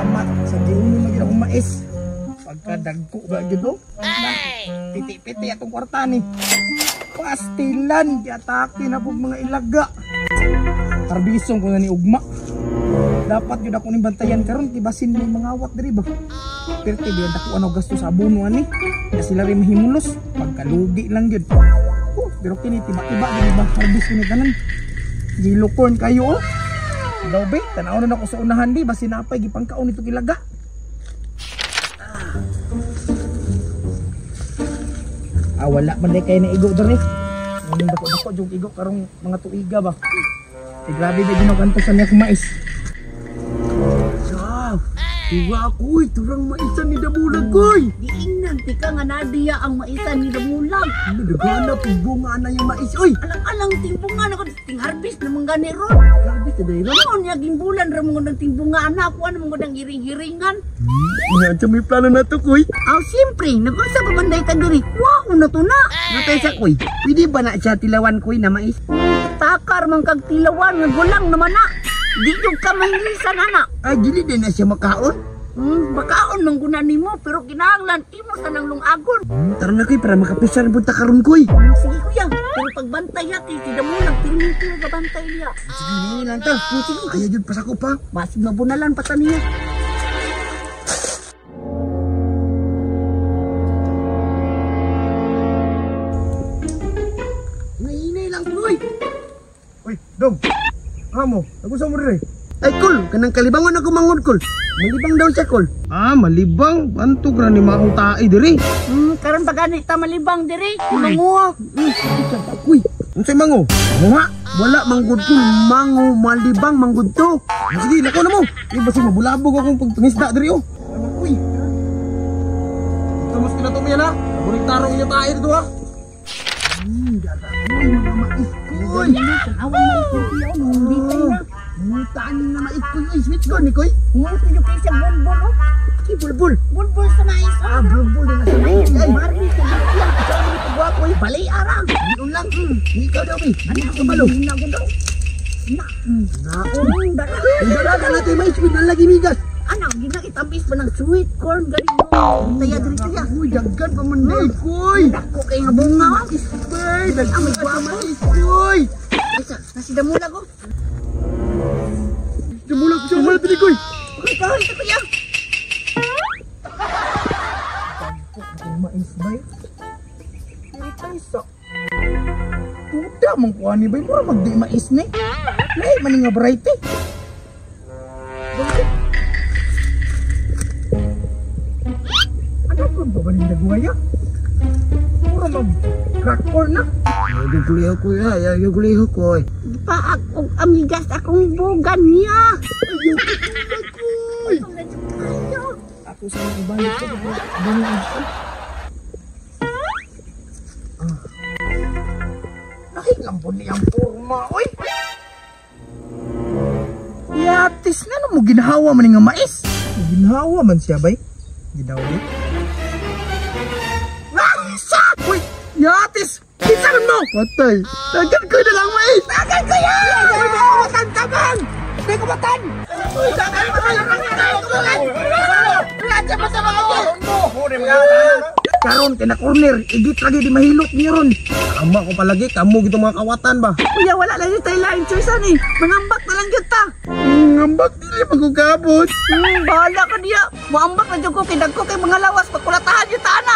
salamat sa giuno na gid akong mais. Pagkadagko ba gid oh. Piti-piti atong kwarta ni. Pastilan giatake na pug mga ilaga. Karbisong ko na ni ugma. Dapat yun ako ning bantayan karon kay basin may mangawat diri ba. Pero tibi dako ano gasto sa abono ani. Na sila rin mahimulos pagkalugi lang gyud. Pero kini tiba-tiba gid ba harvest ni tanan. Yellow corn kayo oh. Daw be, tanaw na ako sa unahan di basin napay gipangkaon nito ilaga. Wala man day kay na igo diri. Ngunit dako-dako jug igo karong mga tuiga ba. Grabe na ginagantosan niya kung mais. Tuwa ko'y, turang maisan ni Damulag ko'y. Diinan, tika nga nadiya ang maisan ni Damulag. Nagana, bunga na yung mais. Oy! Alang-alang timbunga na ko, ting harvest na mga gani ron. Harvest na dahil. Ano, niyaging bulan rin mga timbunga na ako, ano mga hiring-hiringan. Yan sa may plano na to ko'y. Siyempre, nag-usa pa banday ka diri. Wow, na to na. Natay sa ko'y, pwede ba na siya tilawan ko'y na mais? Takar mang kag tilawan, nga gulang naman na. Di yung kamahilisan, anak. Ay, dili din na siya makaon. Bakaon nang gunan nimo, pero kinahanglan imo sa nang lungagon. Tara na ko'y, para makapisan ang punta karon ko'y. Sige kuya, pero pagbantay yati, si Damulag, pinili ka bantay niya. Sige, ngayon lang ta. Kaya dyan pasako pa. Basig mabunalan pa ta niya. Hinay lang ko'y. Uy, dong. Amo, nagusa mo rin. Ay, Kol, kanang kalibangon ako mangod, Kol. Malibang daw siya, Kol. Malibang. Bantog ra ni maong tae diri. Karon pa gani ta malibang diri, manguha. Uy, Unsay mango? nga, wala manggod ko, mango, malibang, manggod to. Sige, lako na mo. Iba si mabulabog akong pagtungisda diri oh. Uy. Ito mas kinato mo yan ha. Nabuning tarong inyo tae dito ha. Uy, mga mais ko, uy. Awan mo ito kuya, hindi kayo na. Mutaan na mais ko, uy. Sweet corn, ni ko'y. Ito yung kayo sa bulbul, oh. Si Bulbul. Bulbul sa mais, oh. Bulbul na sa mais. Ay, Marami sa bulbul. sabi ko ba ko, bali arang. Diyon lang, ikaw daw, eh. Ano ka balo? Hina ko daw. Naon, dalaga natin mais, pinalagi migas. Anak, ginakitambis ba ng sweet corn? Galing mo. Taya diri kuya. Uy, daggan pa man day, koy. Dako kayo nga bunga, oh. Uy, daggan pa mais, koy. Ay, nasi Damulag, oh. Jumulag, tini, koy. Uy, kahon ka kuya. Ang mais bay. Itay sa. Tuda mong kuha ni bay. Mura magdi mais ni. Lahi man nga variety. Ano ba ba ni nagwaya? Mura mag crack corn na. Yung kuliho, koy, yung kuliho, koy. Paak og amigas akong bugan niya. Ako sa mga ibalik ko. Ganyan ang siya. Nakikambon niyang forma, oy. Yatis na mo ginahawa man nga mais. Ginahawa man siya, bay. Ginahawa ni. Uy, yatis! Kisaman mo! Patay. Dagan ko na lang mais. Dagan ko yan! Sabi mo ako matantaman! Hindi ko matan! Uy, dagan mo na lang ang kailangan! Wala siya pa sa mga ko! Karon, kina-corner, igit lagi di mahilot niyo ron. Ama ko palagi, kamu gito mga kawatan ba? Kuya, wala lang yung tayo lain choice ni. Mangambak na lang yun ta. Ngambak dili magugabot. Bahala ka niya. Muambak na dyan ko, kinag ko kay mga lawas. Pagkulatahan yung ta, anak.